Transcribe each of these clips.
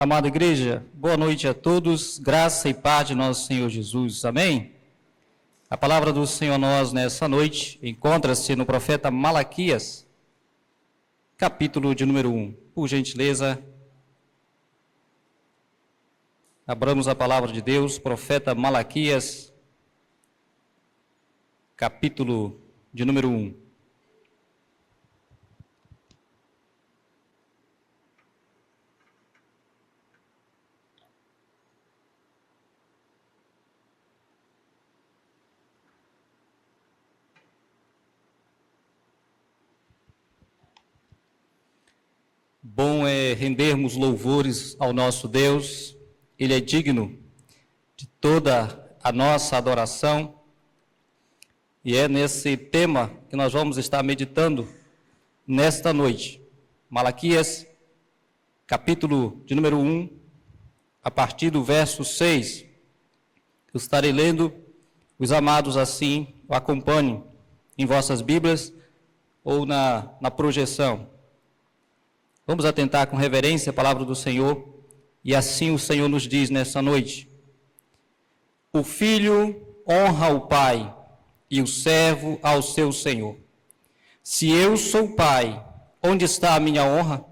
Amada igreja, boa noite a todos, graça e paz de nosso Senhor Jesus, amém? A palavra do Senhor a nós nessa noite encontra-se no profeta Malaquias, capítulo de número 1. Por gentileza, abramos a palavra de Deus, profeta Malaquias, capítulo de número 1. Bom é rendermos louvores ao nosso Deus, Ele é digno de toda a nossa adoração, e é nesse tema que nós vamos estar meditando nesta noite. Malaquias, capítulo de número 1, a partir do verso 6. Eu estarei lendo, os amados assim o acompanhem em vossas Bíblias ou na projeção. Vamos atentar com reverência a palavra do Senhor, e assim o Senhor nos diz nessa noite: o filho honra o pai, e o servo ao seu senhor. Se eu sou pai, onde está a minha honra?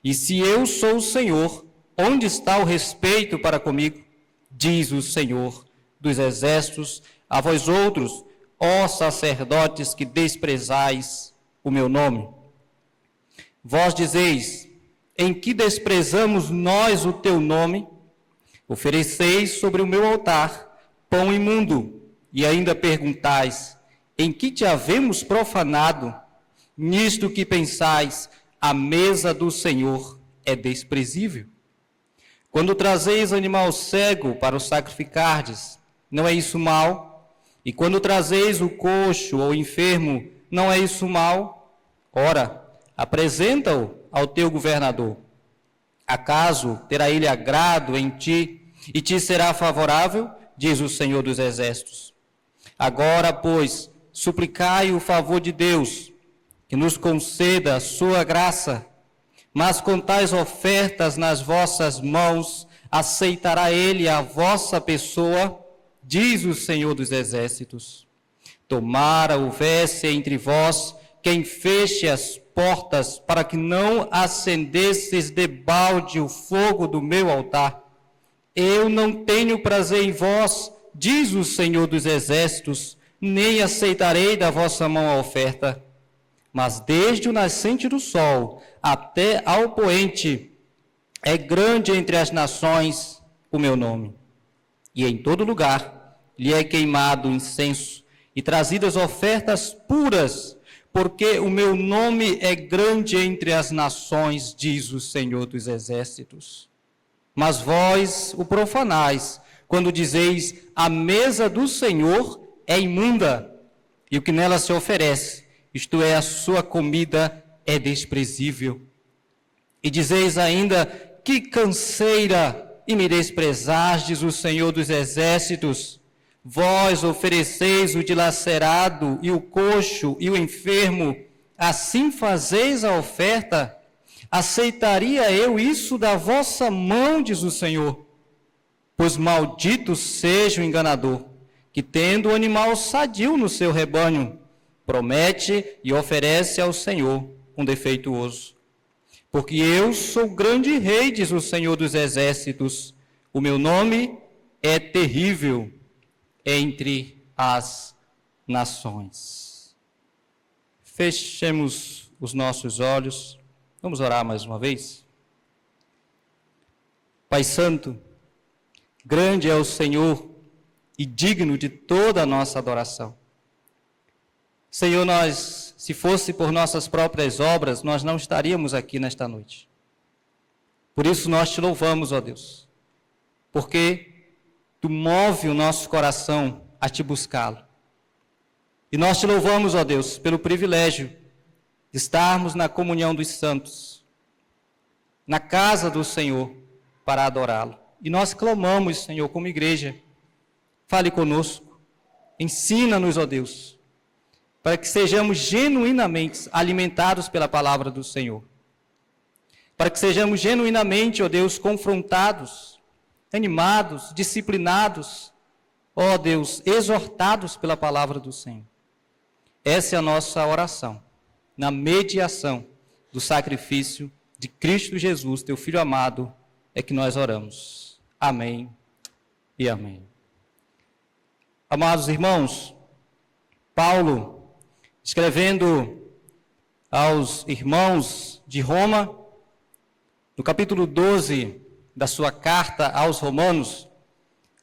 E se eu sou o Senhor, onde está o respeito para comigo? Diz o Senhor dos exércitos a vós outros, ó sacerdotes que desprezais o meu nome. Vós dizeis: em que desprezamos nós o teu nome? Ofereceis sobre o meu altar pão imundo, e ainda perguntais: em que te havemos profanado? Nisto que pensais, a mesa do Senhor é desprezível. Quando trazeis animal cego para o sacrificardes, não é isso mal? E quando trazeis o coxo ou enfermo, não é isso mal? Ora, apresenta-o ao teu governador. Acaso terá ele agrado em ti e te será favorável? Diz o Senhor dos exércitos. Agora, pois, suplicai o favor de Deus, que nos conceda a sua graça, mas com tais ofertas nas vossas mãos, aceitará ele a vossa pessoa, diz o Senhor dos exércitos. Tomara houvesse entre vós quem feche as portas para que não acendesses debalde o fogo do meu altar. Eu não tenho prazer em vós, diz o Senhor dos exércitos, nem aceitarei da vossa mão a oferta. Mas desde o nascente do sol até ao poente, é grande entre as nações o meu nome. E em todo lugar lhe é queimado incenso e trazidas ofertas puras, porque o meu nome é grande entre as nações, diz o Senhor dos exércitos. Mas vós o profanais, quando dizeis: a mesa do Senhor é imunda, e o que nela se oferece, isto é, a sua comida, é desprezível. E dizeis ainda: que canseira, e me desprezastes o Senhor dos exércitos. Vós ofereceis o dilacerado e o coxo e o enfermo, assim fazeis a oferta? Aceitaria eu isso da vossa mão, diz o Senhor? Pois maldito seja o enganador, que tendo o animal sadio no seu rebanho, promete e oferece ao Senhor um defeituoso. Porque eu sou grande rei, diz o Senhor dos exércitos, o meu nome é terrível entre as nações. Fechemos os nossos olhos, vamos orar mais uma vez. Pai Santo, grande é o Senhor e digno de toda a nossa adoração. Senhor, nós, se fosse por nossas próprias obras, nós não estaríamos aqui nesta noite. Por isso nós te louvamos, ó Deus, porque Tu move o nosso coração a te buscá-lo. E nós te louvamos, ó Deus, pelo privilégio de estarmos na comunhão dos santos, na casa do Senhor, para adorá-lo. E nós clamamos, Senhor, como igreja, fale conosco, ensina-nos, ó Deus, para que sejamos genuinamente alimentados pela palavra do Senhor. para que sejamos genuinamente, ó Deus, confrontados, animados, disciplinados, ó Deus, exortados pela palavra do Senhor. Essa é a nossa oração, na mediação do sacrifício de Cristo Jesus, teu Filho amado, é que nós oramos. Amém e amém. Amados irmãos, Paulo, escrevendo aos irmãos de Roma, no capítulo 12 da sua carta aos Romanos,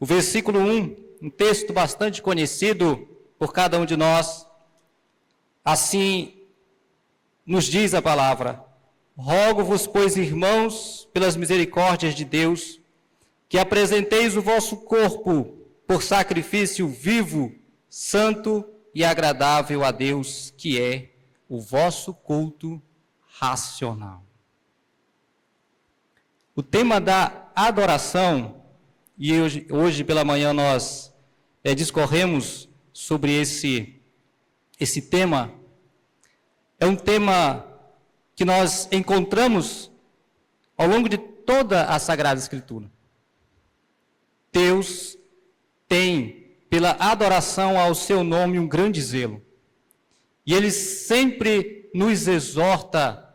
o versículo 1, um texto bastante conhecido por cada um de nós, assim nos diz a palavra: rogo-vos, pois, irmãos, pelas misericórdias de Deus, que apresenteis o vosso corpo por sacrifício vivo, santo e agradável a Deus, que é o vosso culto racional. O tema da adoração, e hoje pela manhã nós discorremos sobre esse tema, é um tema que nós encontramos ao longo de toda a Sagrada Escritura. Deus tem, pela adoração ao seu nome, um grande zelo. E Ele sempre nos exorta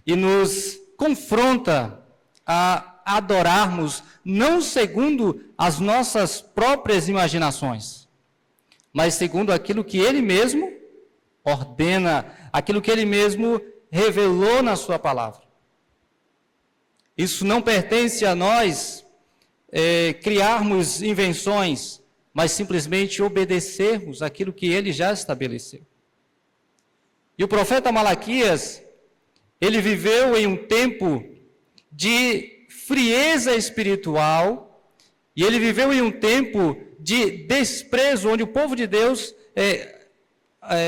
e nos confronta a adorarmos, não segundo as nossas próprias imaginações, mas segundo aquilo que Ele mesmo ordena, aquilo que Ele mesmo revelou na sua palavra. Isso não pertence a nós criarmos invenções, mas simplesmente obedecermos aquilo que Ele já estabeleceu. E o profeta Malaquias, ele viveu em um tempo de frieza espiritual, e ele viveu em um tempo de desprezo, onde o povo de Deus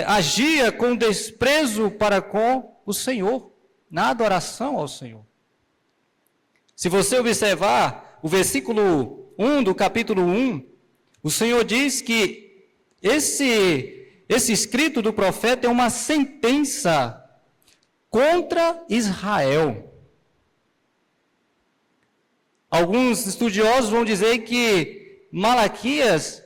agia com desprezo para com o Senhor, na adoração ao Senhor. Se você observar o versículo 1 do capítulo 1, o Senhor diz que esse escrito do profeta é uma sentença contra Israel. Alguns estudiosos vão dizer que Malaquias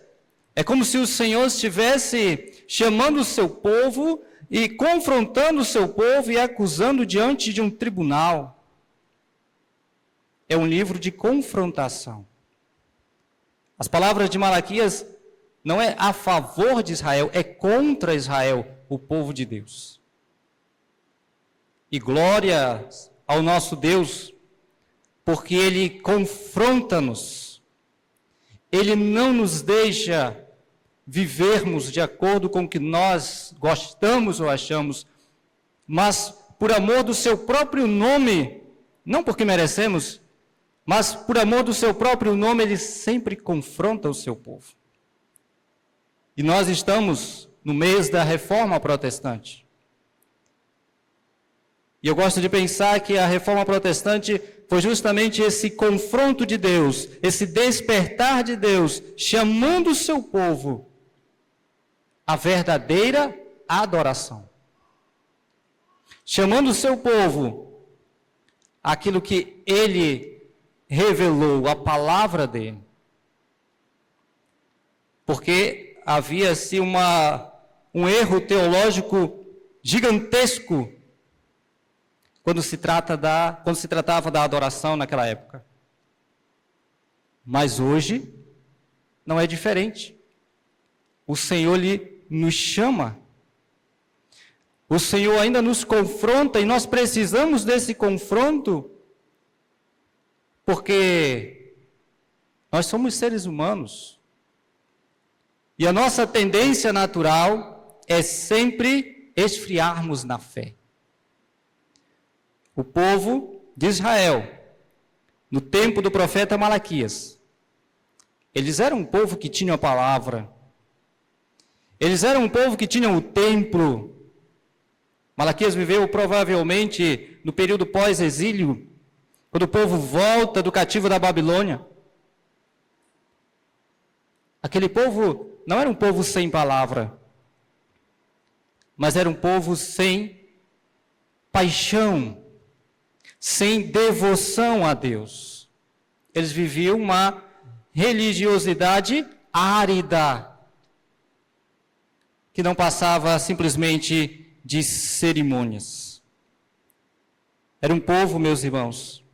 é como se o Senhor estivesse chamando o seu povo e confrontando o seu povo e acusando diante de um tribunal. É um livro de confrontação. As palavras de Malaquias não é a favor de Israel, é contra Israel, o povo de Deus. E glória ao nosso Deus, porque Ele confronta-nos. Ele não nos deixa vivermos de acordo com o que nós gostamos ou achamos, mas por amor do seu próprio nome, não porque merecemos, mas por amor do seu próprio nome, Ele sempre confronta o seu povo. E nós estamos no mês da Reforma Protestante. E eu gosto de pensar que a Reforma Protestante foi justamente esse confronto de Deus, esse despertar de Deus, chamando o seu povo à verdadeira adoração. Chamando o seu povo àquilo que Ele revelou, a palavra dele. Porque havia-se um erro teológico gigantesco quando se tratava da adoração naquela época. Mas hoje não é diferente. O Senhor nos chama. O Senhor ainda nos confronta e nós precisamos desse confronto porque nós somos seres humanos. E a nossa tendência natural é sempre esfriarmos na fé. O povo de Israel, no tempo do profeta Malaquias, eles eram um povo que tinha a palavra. Eles eram um povo que tinham o templo. Malaquias viveu provavelmente no período pós-exílio, quando o povo volta do cativo da Babilônia. Aquele povo não era um povo sem palavra, mas era um povo sem paixão, sem devoção a Deus. Eles viviam uma religiosidade árida, que não passava simplesmente de cerimônias. Era um povo, meus irmãos,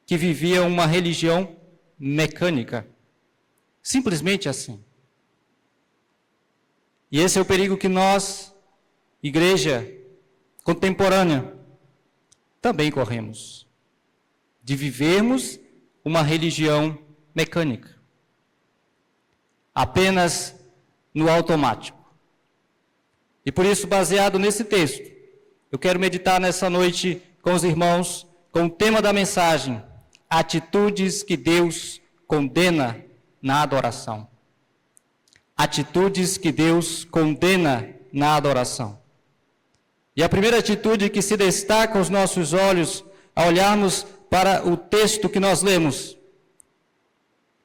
que vivia uma religião mecânica, simplesmente assim. E esse é o perigo que nós, igreja contemporânea, também corremos, de vivermos uma religião mecânica, apenas no automático. E por isso, baseado nesse texto, eu quero meditar nessa noite com os irmãos, com o tema da mensagem, atitudes que Deus condena na adoração. Atitudes que Deus condena na adoração. E a primeira atitude que se destaca aos nossos olhos, ao olharmos para o texto que nós lemos,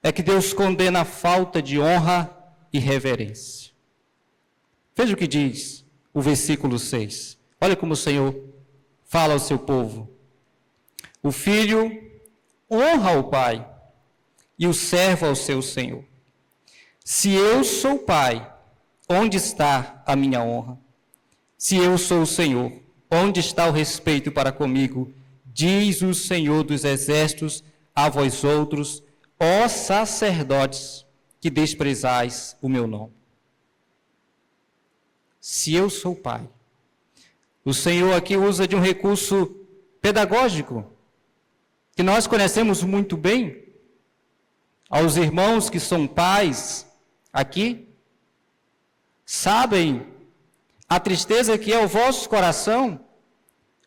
é que Deus condena a falta de honra e reverência. Veja o que diz o versículo 6. Olha como o Senhor fala ao seu povo. O filho honra o pai e o servo ao seu senhor. Se eu sou pai, onde está a minha honra? Se eu sou o Senhor, onde está o respeito para comigo? Diz o Senhor dos exércitos a vós outros, ó sacerdotes, que desprezais o meu nome. Se eu sou pai. O Senhor aqui usa de um recurso pedagógico, que nós conhecemos muito bem. Aos irmãos que são pais aqui, sabem a tristeza que é o vosso coração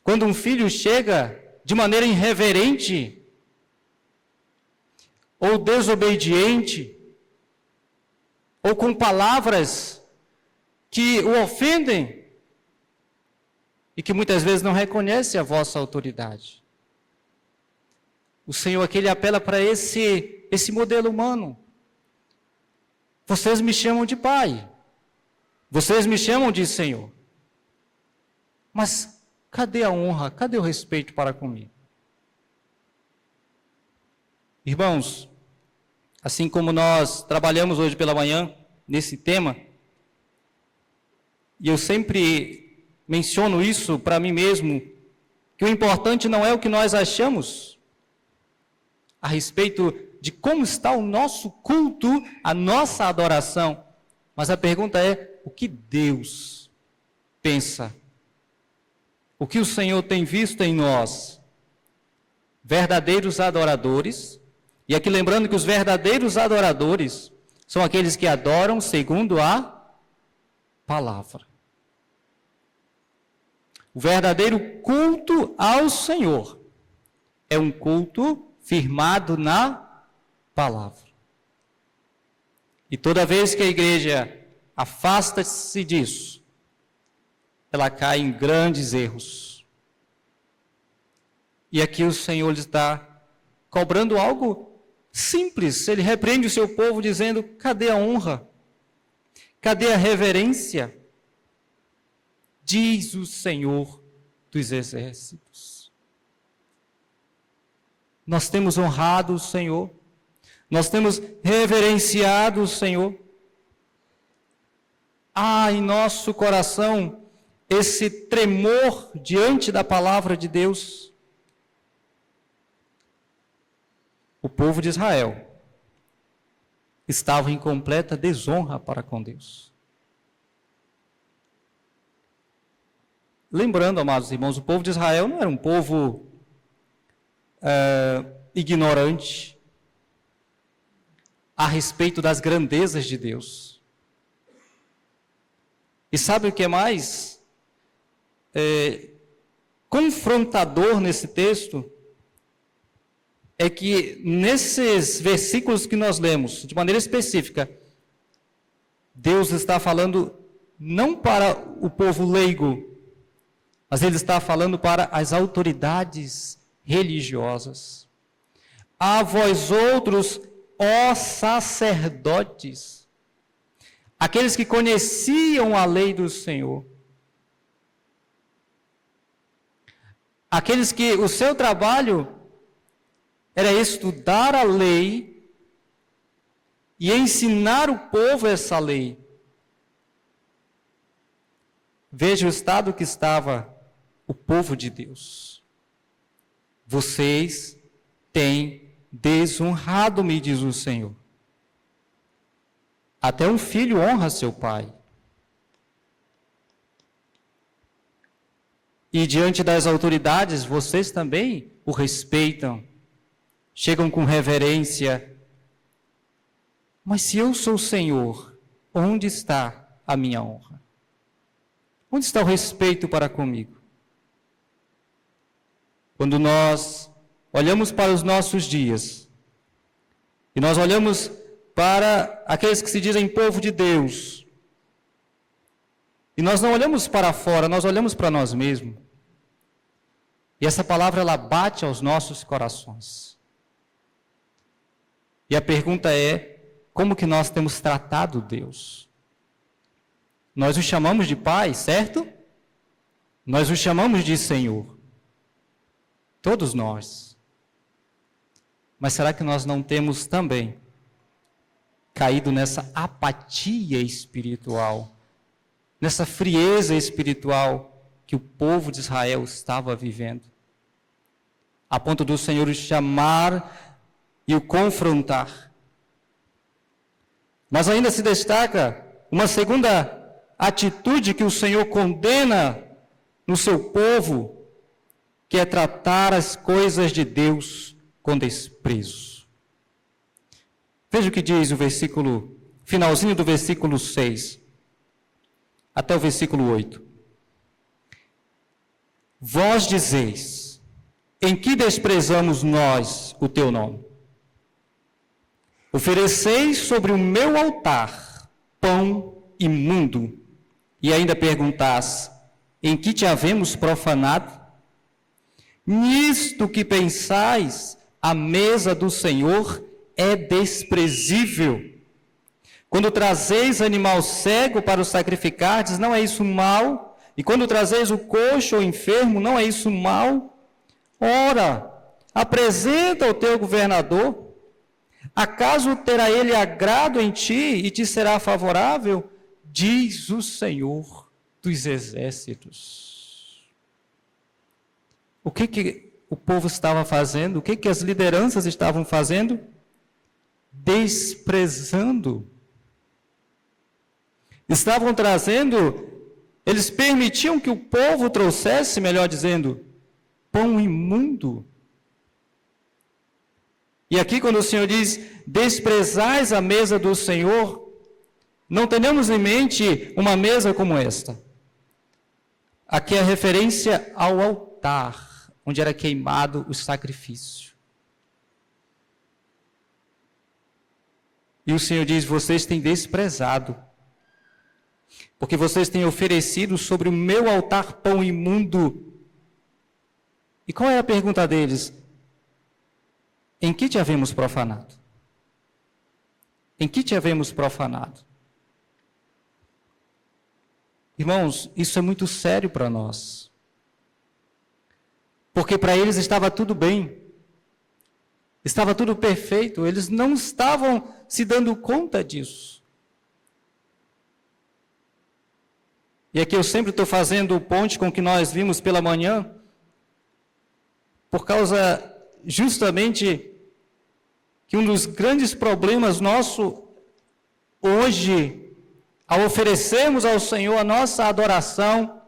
quando um filho chega de maneira irreverente ou desobediente ou com palavras que o ofendem e que muitas vezes não reconhece a vossa autoridade. O Senhor aqui ele apela para esse modelo humano. Vocês me chamam de pai. Vocês me chamam de Senhor. Mas cadê a honra? Cadê o respeito para comigo? Irmãos, assim como nós trabalhamos hoje pela manhã nesse tema, e eu sempre menciono isso para mim mesmo, que o importante não é o que nós achamos a respeito de como está o nosso culto, a nossa adoração, mas a pergunta é, o que Deus pensa? O que o Senhor tem visto em nós? Verdadeiros adoradores, e aqui lembrando que os verdadeiros adoradores são aqueles que adoram segundo a palavra. O verdadeiro culto ao Senhor é um culto firmado na palavra. E toda vez que a igreja afasta-se disso, ela cai em grandes erros. E aqui o Senhor está cobrando algo simples. Ele repreende o seu povo dizendo, cadê a honra? Cadê a reverência? Diz o Senhor dos exércitos. Nós temos honrado o Senhor, nós temos reverenciado o Senhor. Há em nosso coração esse tremor diante da palavra de Deus. O povo de Israel estava em completa desonra para com Deus. Lembrando, amados irmãos, o povo de Israel não era um povo ignorante a respeito das grandezas de Deus. E sabe o que é mais confrontador nesse texto? É que nesses versículos que nós lemos, de maneira específica, Deus está falando não para o povo leigo, mas Ele está falando para as autoridades religiosas. A vós outros, ó sacerdotes, aqueles que conheciam a lei do Senhor. Aqueles que o seu trabalho era estudar a lei e ensinar o povo essa lei. Veja o estado que estava o povo de Deus. Vocês têm desonrado-me, diz o Senhor. Até um filho honra seu pai. E diante das autoridades, vocês também o respeitam. Chegam com reverência. Mas se eu sou o Senhor, onde está a minha honra? Onde está o respeito para comigo? Quando nós olhamos para os nossos dias, e nós olhamos para aqueles que se dizem povo de Deus, e nós não olhamos para fora, nós olhamos para nós mesmos. E essa palavra, ela bate aos nossos corações. E a pergunta é, como que nós temos tratado Deus? Nós o chamamos de Pai, certo? Nós o chamamos de Senhor. Todos nós. Mas será que nós não temos também caído nessa apatia espiritual, nessa frieza espiritual que o povo de Israel estava vivendo? A ponto do Senhor o chamar e o confrontar. Mas ainda se destaca uma segunda atitude que o Senhor condena no seu povo, que é tratar as coisas de Deus com desprezo. Veja o que diz o versículo, finalzinho do versículo 6, até o versículo 8. Vós dizeis, em que desprezamos nós o teu nome? Ofereceis sobre o meu altar pão imundo, e ainda perguntais, em que te havemos profanado? Nisto que pensais, a mesa do Senhor é desprezível. Quando trazeis animal cego para o sacrificardes, não é isso mal? E quando trazeis o coxo ou enfermo, não é isso mal? Ora, apresenta o teu governador. Acaso terá ele agrado em ti e te será favorável? Diz o Senhor dos exércitos. O que o povo estava fazendo? O que as lideranças estavam fazendo? Desprezando. Estavam trazendo, eles permitiam que o povo trouxesse, melhor dizendo, pão imundo. E aqui quando o Senhor diz, desprezais a mesa do Senhor, não tenhamos em mente uma mesa como esta. Aqui é referência ao altar, onde era queimado o sacrifício. E o Senhor diz, vocês têm desprezado, porque vocês têm oferecido sobre o meu altar pão imundo. E qual é a pergunta deles? Em que te havemos profanado? Em que te havemos profanado? Irmãos, isso é muito sério para nós. Porque para eles estava tudo bem. Estava tudo perfeito. Eles não estavam se dando conta disso. E aqui eu sempre estou fazendo o ponte com o que nós vimos pela manhã, por causa justamente que um dos grandes problemas nosso hoje, ao oferecermos ao Senhor a nossa adoração,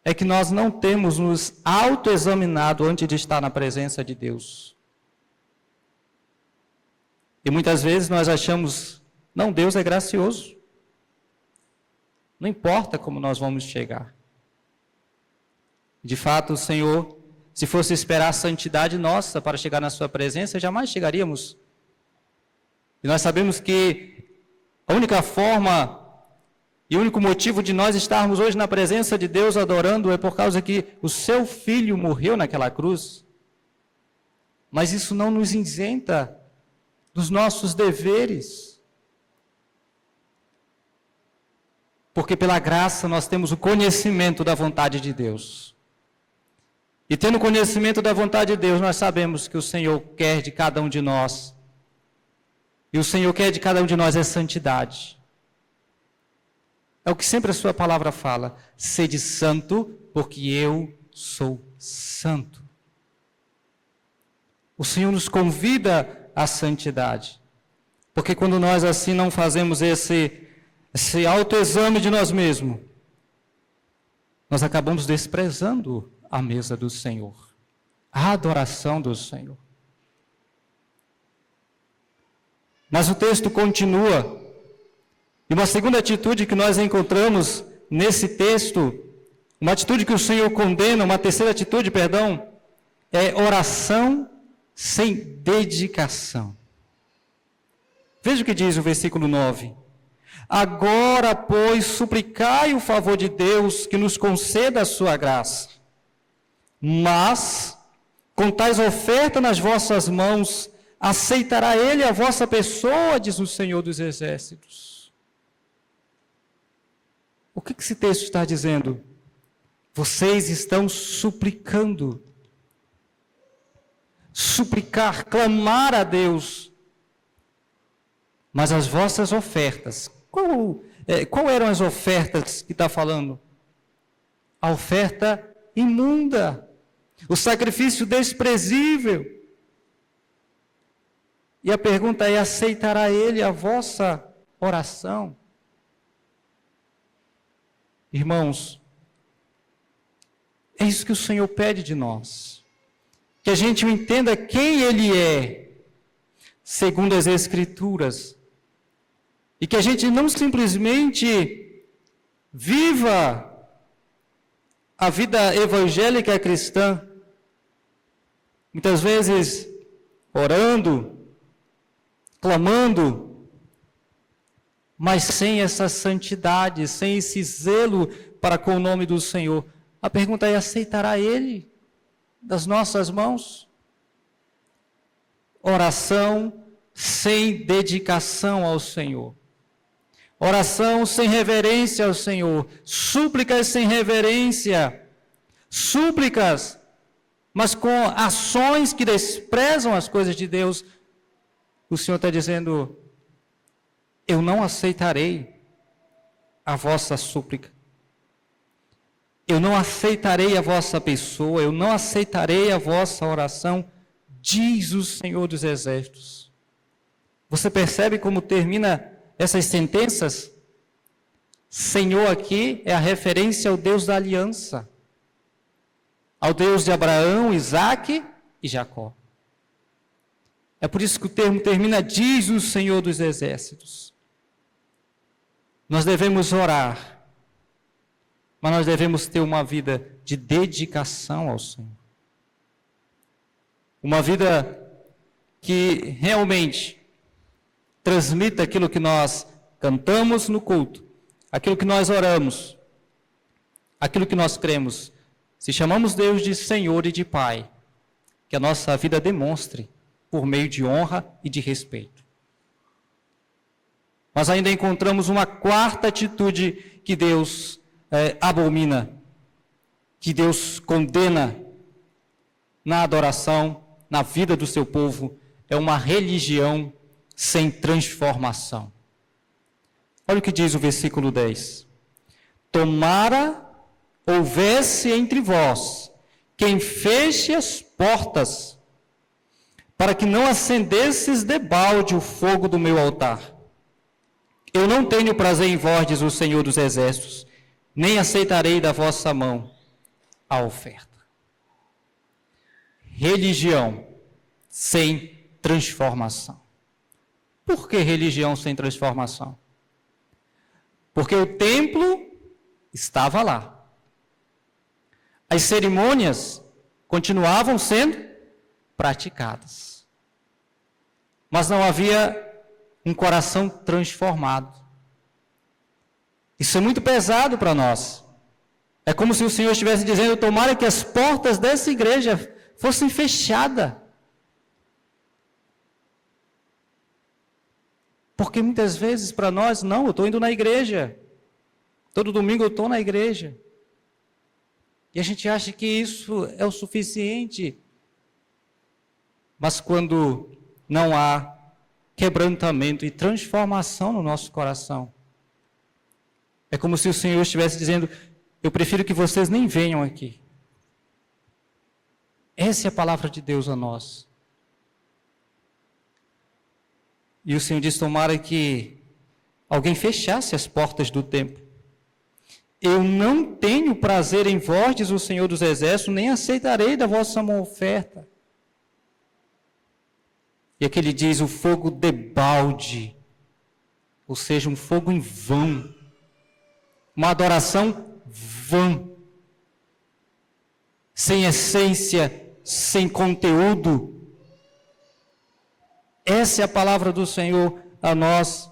é que nós não temos nos autoexaminado antes de estar na presença de Deus. E muitas vezes nós achamos, não, Deus é gracioso. Não importa como nós vamos chegar. De fato, o Senhor, se fosse esperar a santidade nossa para chegar na sua presença, jamais chegaríamos. E nós sabemos que a única forma e o único motivo de nós estarmos hoje na presença de Deus adorando é por causa que o seu Filho morreu naquela cruz. Mas isso não nos isenta dos nossos deveres. Porque pela graça nós temos o conhecimento da vontade de Deus. E tendo conhecimento da vontade de Deus, nós sabemos que o Senhor quer de cada um de nós. E o Senhor quer de cada um de nós é santidade. É o que sempre a sua palavra fala. Sede santo, porque eu sou santo. O Senhor nos convida à santidade. Porque quando nós assim não fazemos esse autoexame de nós mesmos, nós acabamos desprezando a mesa do Senhor, a adoração do Senhor. Mas o texto continua, e uma segunda atitude que nós encontramos nesse texto, uma atitude que o Senhor condena, uma terceira atitude, perdão, é oração sem dedicação. Veja o que diz o versículo 9. Agora, pois, suplicai o favor de Deus que nos conceda a sua graça. Mas, com tais ofertas nas vossas mãos, aceitará ele a vossa pessoa, diz o Senhor dos Exércitos. O que esse texto está dizendo? Vocês estão suplicando. Suplicar, clamar a Deus. Mas as vossas ofertas, qual eram as ofertas que está falando? A oferta imunda. O sacrifício desprezível. E a pergunta é, aceitará ele a vossa oração? Irmãos, é isso que o Senhor pede de nós. Que a gente entenda quem ele é, segundo as Escrituras. E que a gente não simplesmente viva a vida evangélica cristã, muitas vezes orando, clamando, mas sem essa santidade, sem esse zelo para com o nome do Senhor. A pergunta é, aceitará ele das nossas mãos? Oração sem dedicação ao Senhor. Oração sem reverência ao Senhor. Súplicas sem reverência. Súplicas, mas com ações que desprezam as coisas de Deus. O Senhor está dizendo, eu não aceitarei a vossa súplica. Eu não aceitarei a vossa pessoa, eu não aceitarei a vossa oração, diz o Senhor dos Exércitos. Você percebe como termina essas sentenças? Senhor aqui é a referência ao Deus da aliança, ao Deus de Abraão, Isaque e Jacó. É por isso que o termo termina, diz o Senhor dos Exércitos. Nós devemos orar, mas nós devemos ter uma vida de dedicação ao Senhor. Uma vida que realmente transmita aquilo que nós cantamos no culto, aquilo que nós oramos, aquilo que nós cremos. Se chamamos Deus de Senhor e de Pai, que a nossa vida demonstre por meio de honra e de respeito. Mas ainda encontramos uma quarta atitude que Deus abomina, que Deus condena na adoração, na vida do seu povo, é uma religião sem transformação. Olha o que diz o versículo 10. Tomara houvesse entre vós quem feche as portas, para que não acendesses debalde o fogo do meu altar. Eu não tenho prazer em vós, diz o Senhor dos Exércitos, nem aceitarei da vossa mão a oferta. Religião sem transformação. Por que religião sem transformação? Porque o templo estava lá. As cerimônias continuavam sendo praticadas. Mas não havia um coração transformado. Isso é muito pesado para nós. É como se o Senhor estivesse dizendo, tomara que as portas dessa igreja fossem fechadas. Porque muitas vezes para nós, não, eu estou indo na igreja. Todo domingo eu estou na igreja. E a gente acha que isso é o suficiente. Mas quando não há quebrantamento e transformação no nosso coração, é como se o Senhor estivesse dizendo: eu prefiro que vocês nem venham aqui. Essa é a palavra de Deus a nós. E o Senhor diz: tomara que alguém fechasse as portas do templo. Eu não tenho prazer em vós, diz o Senhor dos Exércitos, nem aceitarei da vossa mão oferta. E aqui ele diz: o fogo debalde, ou seja, um fogo em vão, uma adoração vã, sem essência, sem conteúdo. Essa é a palavra do Senhor a nós.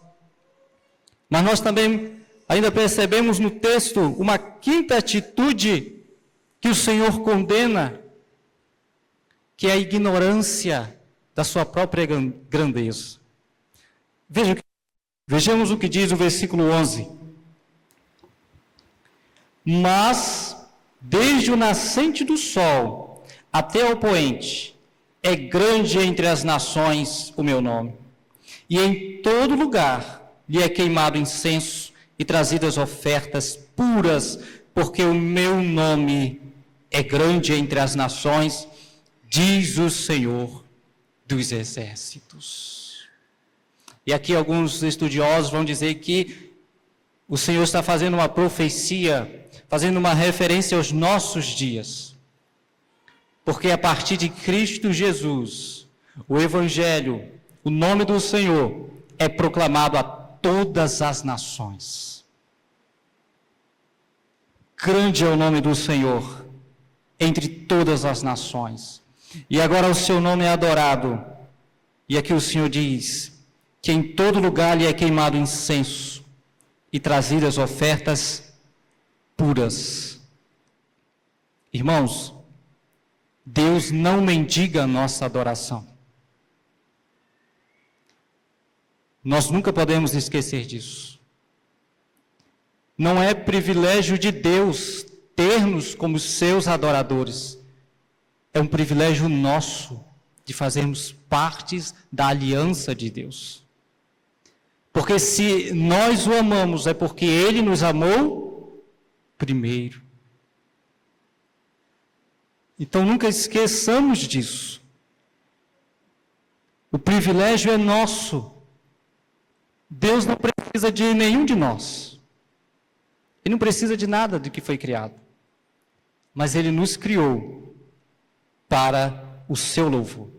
Mas nós também ainda percebemos no texto uma quinta atitude que o Senhor condena, que é a ignorância da sua própria grandeza. Vejamos o que diz o versículo 11. Mas, desde o nascente do sol até o poente, é grande entre as nações o meu nome. E em todo lugar lhe é queimado incenso e trazidas ofertas puras, porque o meu nome é grande entre as nações, diz o Senhor dos Exércitos. E aqui alguns estudiosos vão dizer que o Senhor está fazendo uma profecia, fazendo uma referência aos nossos dias. Porque a partir de Cristo Jesus, o Evangelho, o nome do Senhor é proclamado a todas as nações. Grande é o nome do Senhor entre todas as nações. E agora o seu nome é adorado. E aqui o Senhor diz que em todo lugar lhe é queimado incenso e trazidas ofertas puras. Irmãos, Deus não mendiga a nossa adoração. Nós nunca podemos esquecer disso. Não é privilégio de Deus ter-nos como seus adoradores. É um privilégio nosso de fazermos partes da aliança de Deus. Porque se nós o amamos, é porque Ele nos amou primeiro. Então nunca esqueçamos disso. O privilégio é nosso. Deus não precisa de nenhum de nós. Ele não precisa de nada do que foi criado. Mas Ele nos criou para o seu louvor.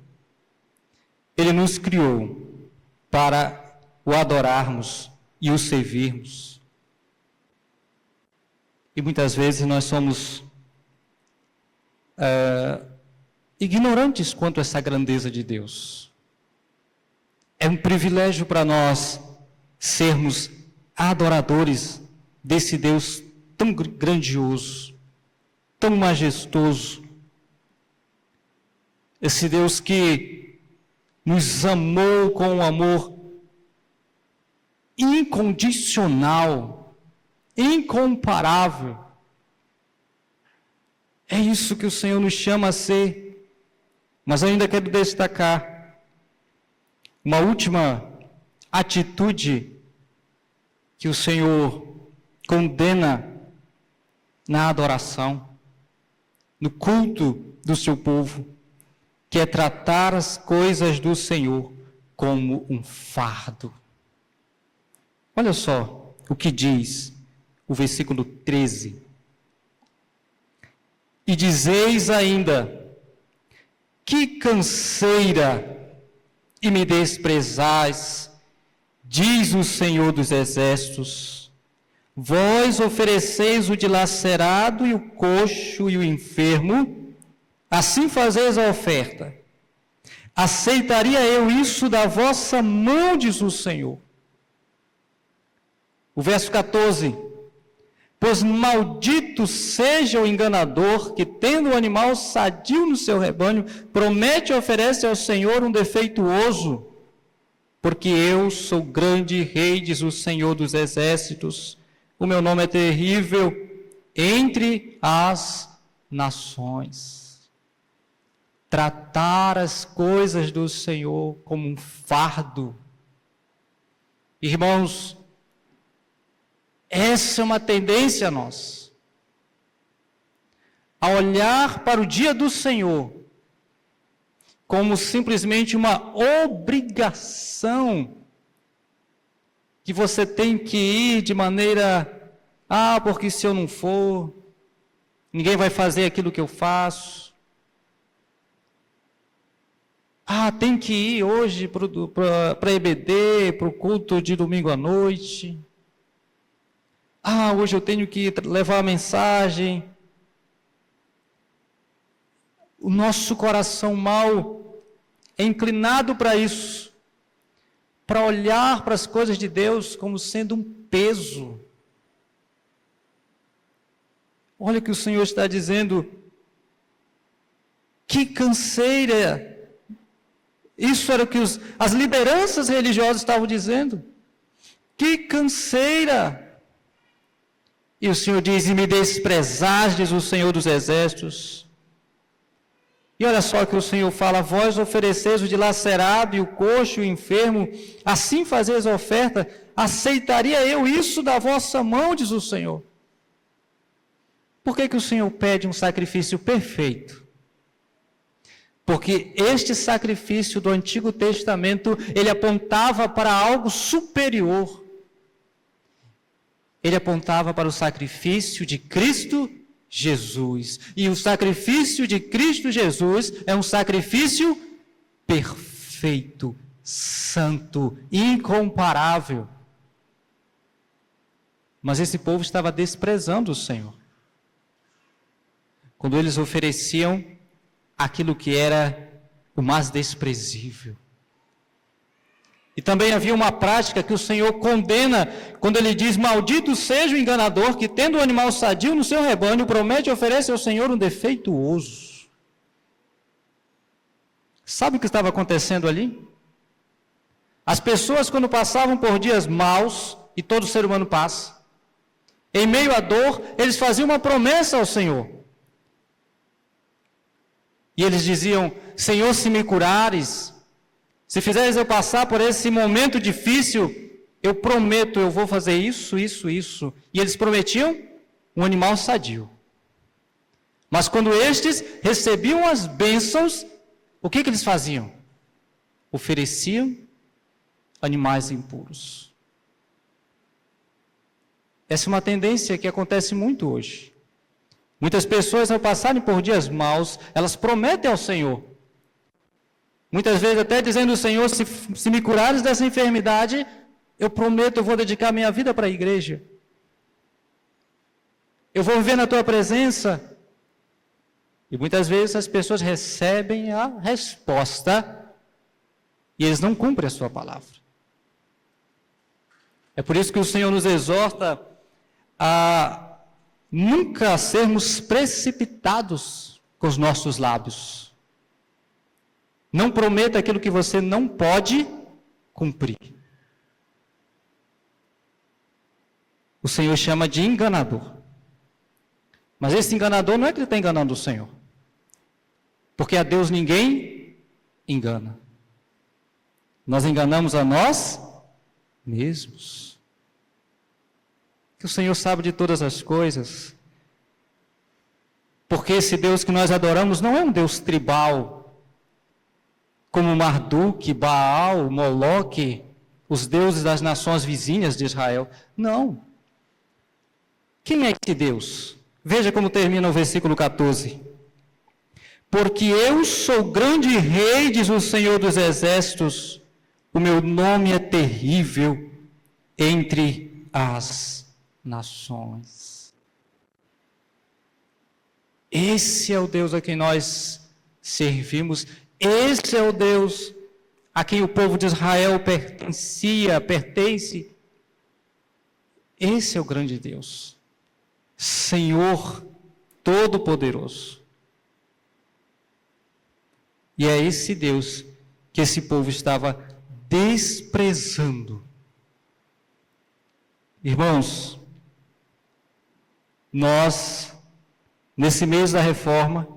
Ele nos criou para o adorarmos e o servirmos. E muitas vezes nós somos ignorantes quanto a essa grandeza de Deus. É um privilégio para nós sermos adoradores desse Deus tão grandioso, tão majestoso. Esse Deus que nos amou com um amor incondicional, incomparável. É isso que o Senhor nos chama a ser. Mas eu ainda quero destacar uma última atitude que o Senhor condena na adoração, no culto do seu povo, que é tratar as coisas do Senhor como um fardo. Olha só o que diz o versículo 13. E dizeis ainda, que canseira, e me desprezais, diz o Senhor dos Exércitos. Vós ofereceis o dilacerado e o coxo e o enfermo, assim fazeis a oferta. Aceitaria eu isso da vossa mão, diz o Senhor. O verso 14. Pois maldito seja o enganador que, tendo um animal sadio no seu rebanho, promete e oferece ao Senhor um defeituoso. Porque eu sou grande rei, diz o Senhor dos Exércitos. O meu nome é terrível entre as nações. Tratar as coisas do Senhor como um fardo. Irmãos, essa é uma tendência nossa. A olhar para o dia do Senhor como simplesmente uma obrigação que você tem que ir de maneira, porque se eu não for, ninguém vai fazer aquilo que eu faço. Tem que ir hoje para EBD, para o culto de domingo à noite. Hoje eu tenho que levar a mensagem. O nosso coração mau é inclinado para isso, para olhar para as coisas de Deus como sendo um peso. Olha o que o Senhor está dizendo. Que canseira! Isso era o que as lideranças religiosas estavam dizendo. Que canseira! E o Senhor diz: e me desprezastes, o Senhor dos Exércitos. E olha só que o Senhor fala: vós ofereceis o dilacerado e o coxo e o enfermo, assim fazeis a oferta, aceitaria eu isso da vossa mão, diz o Senhor. Por que o Senhor pede um sacrifício perfeito? Porque este sacrifício do Antigo Testamento, ele apontava para algo superior. Ele apontava para o sacrifício de Cristo Jesus. E o sacrifício de Cristo Jesus é um sacrifício perfeito, santo, incomparável. Mas esse povo estava desprezando o Senhor. Quando eles ofereciam aquilo que era o mais desprezível. E também havia uma prática que o Senhor condena, quando ele diz: maldito seja o enganador que, tendo um animal sadio no seu rebanho, promete e oferece ao Senhor um defeituoso. Sabe o que estava acontecendo ali? As pessoas, quando passavam por dias maus, e todo ser humano passa, em meio à dor, eles faziam uma promessa ao Senhor. E eles diziam: Senhor, se me curares, se fizeres eu passar por esse momento difícil, eu prometo, eu vou fazer isso, isso, isso. E eles prometiam um animal sadio. Mas quando estes recebiam as bênçãos, o que eles faziam? Ofereciam animais impuros. Essa é uma tendência que acontece muito hoje. Muitas pessoas, ao passarem por dias maus, elas prometem ao Senhor. Muitas vezes até dizendo: Senhor, se me curares dessa enfermidade, eu prometo, eu vou dedicar minha vida para a igreja. Eu vou viver na tua presença. E muitas vezes as pessoas recebem a resposta e eles não cumprem a sua palavra. É por isso que o Senhor nos exorta a nunca sermos precipitados com os nossos lábios. Não prometa aquilo que você não pode cumprir. O Senhor chama de enganador. Mas esse enganador não é que ele está enganando o Senhor. Porque a Deus ninguém engana. Nós enganamos a nós mesmos. Que o Senhor sabe de todas as coisas. Porque esse Deus que nós adoramos não é um Deus tribal, como Marduk, Baal, Moloque, os deuses das nações vizinhas de Israel. Não. Quem é esse Deus? Veja como termina o versículo 14. Porque eu sou grande rei, diz o Senhor dos Exércitos, o meu nome é terrível entre as nações. Esse é o Deus a quem nós servimos. Esse é o Deus a quem o povo de Israel pertence. Esse é o grande Deus, Senhor Todo-Poderoso. E é esse Deus que esse povo estava desprezando. Irmãos, nós Nesse mês da Reforma,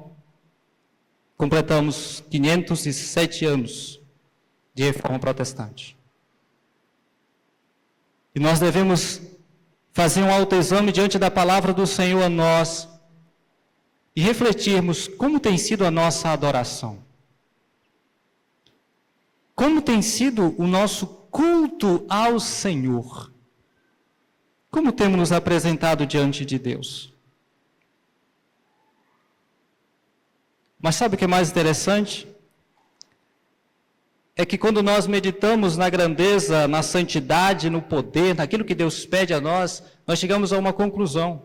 completamos 507 anos de Reforma Protestante. E nós devemos fazer um autoexame diante da palavra do Senhor a nós e refletirmos como tem sido a nossa adoração. Como tem sido o nosso culto ao Senhor? Como temos nos apresentado diante de Deus? Mas sabe o que é mais interessante? É que quando nós meditamos na grandeza, na santidade, no poder, naquilo que Deus pede a nós, nós chegamos a uma conclusão.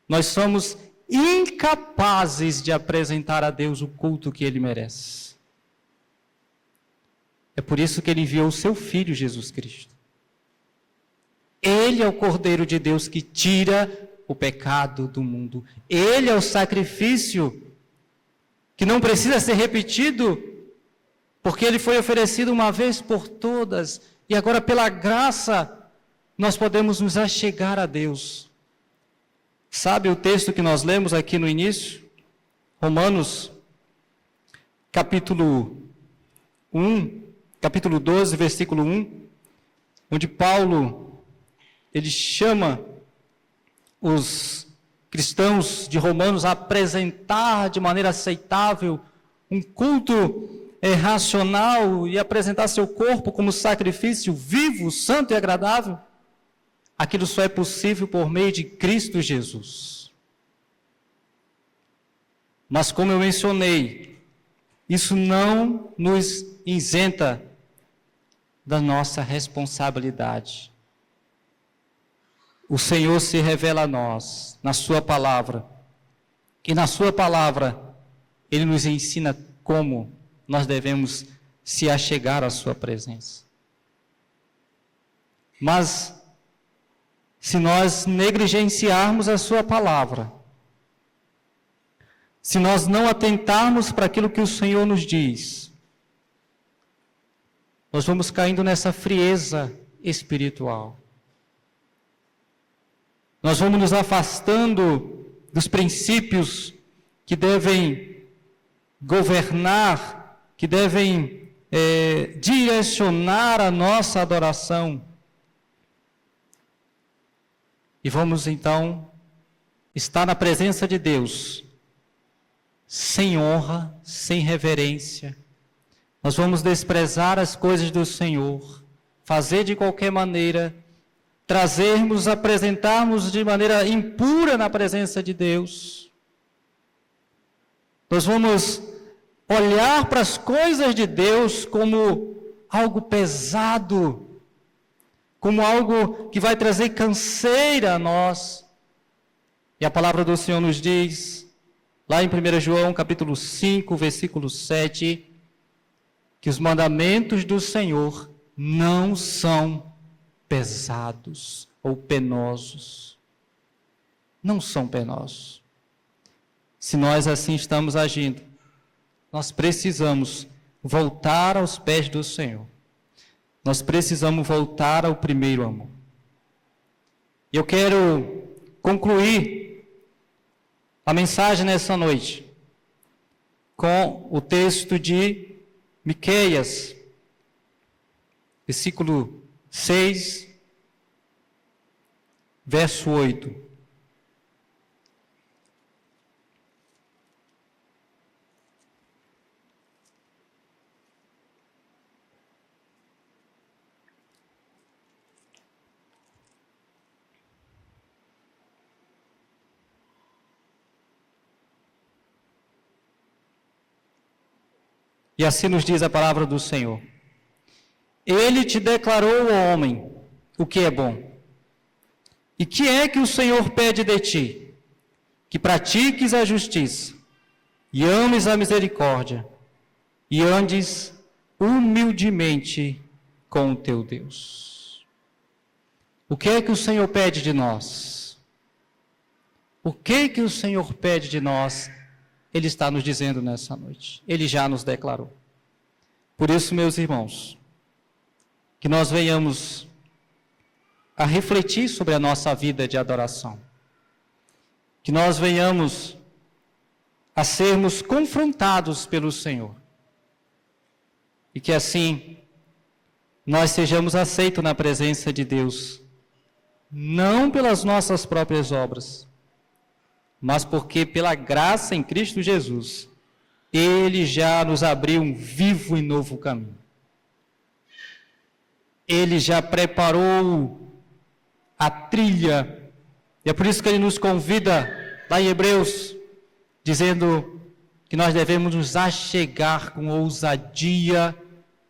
Nós somos incapazes de apresentar a Deus o culto que Ele merece. É por isso que Ele enviou o seu Filho Jesus Cristo. Ele é o Cordeiro de Deus que tira o pecado do mundo. Ele é o sacrifício que não precisa ser repetido, porque Ele foi oferecido uma vez por todas, e agora pela graça nós podemos nos achegar a Deus. Sabe o texto que nós lemos aqui no início? Romanos, capítulo 12, versículo 1, onde Paulo, ele chama os cristãos de Romanos a apresentar de maneira aceitável um culto racional e apresentar seu corpo como sacrifício vivo, santo e agradável. Aquilo só é possível por meio de Cristo Jesus. Mas como eu mencionei, isso não nos isenta da nossa responsabilidade. O Senhor se revela a nós, na sua palavra, e na sua palavra, Ele nos ensina como nós devemos se achegar à sua presença. Mas, se nós negligenciarmos a sua palavra, se nós não atentarmos para aquilo que o Senhor nos diz, nós vamos caindo nessa frieza espiritual. Nós vamos nos afastando dos princípios que devem governar, que devem direcionar a nossa adoração. E vamos então estar na presença de Deus, sem honra, sem reverência. Nós vamos desprezar as coisas do Senhor, fazer de qualquer maneira, trazermos, apresentarmos de maneira impura na presença de Deus. Nós vamos olhar para as coisas de Deus como algo pesado, como algo que vai trazer canseira a nós. E a palavra do Senhor nos diz, lá em 1 João capítulo 5, versículo 7, que os mandamentos do Senhor não são pesados ou penosos. Não são penosos. Se nós assim estamos agindo, nós precisamos voltar aos pés do Senhor. Nós precisamos voltar ao primeiro amor. E eu quero concluir a mensagem nessa noite com o texto de Miqueias, versículo 6, verso 8. E assim nos diz a palavra do Senhor. Ele te declarou, ó homem, o que é bom. E que é que o Senhor pede de ti? Que pratiques a justiça, e ames a misericórdia, e andes humildemente com o teu Deus. O que é que o Senhor pede de nós? O que é que o Senhor pede de nós? Ele está nos dizendo nessa noite. Ele já nos declarou. Por isso, meus irmãos, que nós venhamos a refletir sobre a nossa vida de adoração. que nós venhamos a sermos confrontados pelo Senhor. E que assim nós sejamos aceitos na presença de Deus, não pelas nossas próprias obras, mas porque pela graça em Cristo Jesus, Ele já nos abriu um vivo e novo caminho. Ele já preparou a trilha, e é por isso que Ele nos convida, lá em Hebreus, dizendo que nós devemos nos achegar com ousadia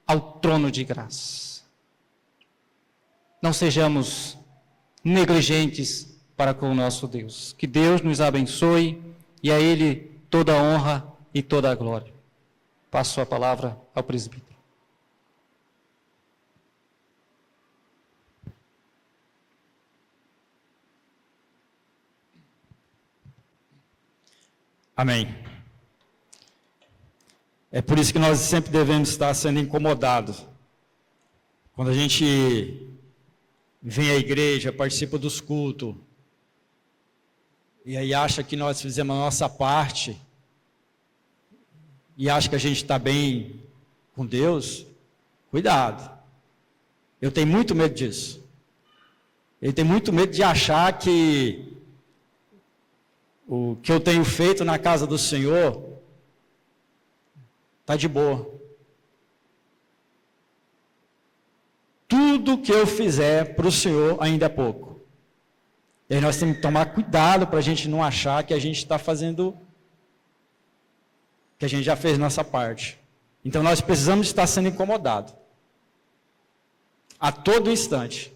ao trono de graça. Não sejamos negligentes para com o nosso Deus. Que Deus nos abençoe e a Ele toda a honra e toda a glória. Passo a palavra ao presbítero. Amém. É por isso que nós sempre devemos estar sendo incomodados. Quando a gente vem à igreja, participa dos cultos, e aí acha que nós fizemos a nossa parte, e acha que a gente está bem com Deus, cuidado. Eu tenho muito medo disso. Eu tenho muito medo de achar que o que eu tenho feito na casa do Senhor está de boa. Tudo que eu fizer para o Senhor ainda é pouco. E aí nós temos que tomar cuidado para a gente não achar que a gente está fazendo, que a gente já fez nossa parte. Então nós precisamos estar sendo incomodados a todo instante.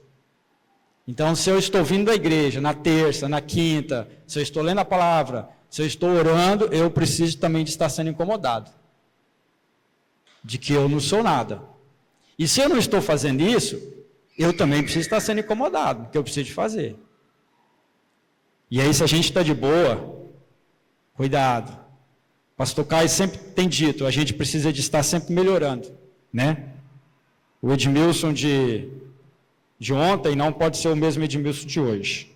Então, se eu estou vindo da igreja na terça, na quinta, se eu estou lendo a palavra, se eu estou orando, eu preciso também de estar sendo incomodado. De que eu não sou nada. E se eu não estou fazendo isso, eu também preciso estar sendo incomodado, porque eu preciso de fazer. E aí, se a gente está de boa, cuidado. Pastor Caio sempre tem dito, a gente precisa de estar sempre melhorando, né? O Edmilson de ontem não pode ser o mesmo Edmilson de hoje.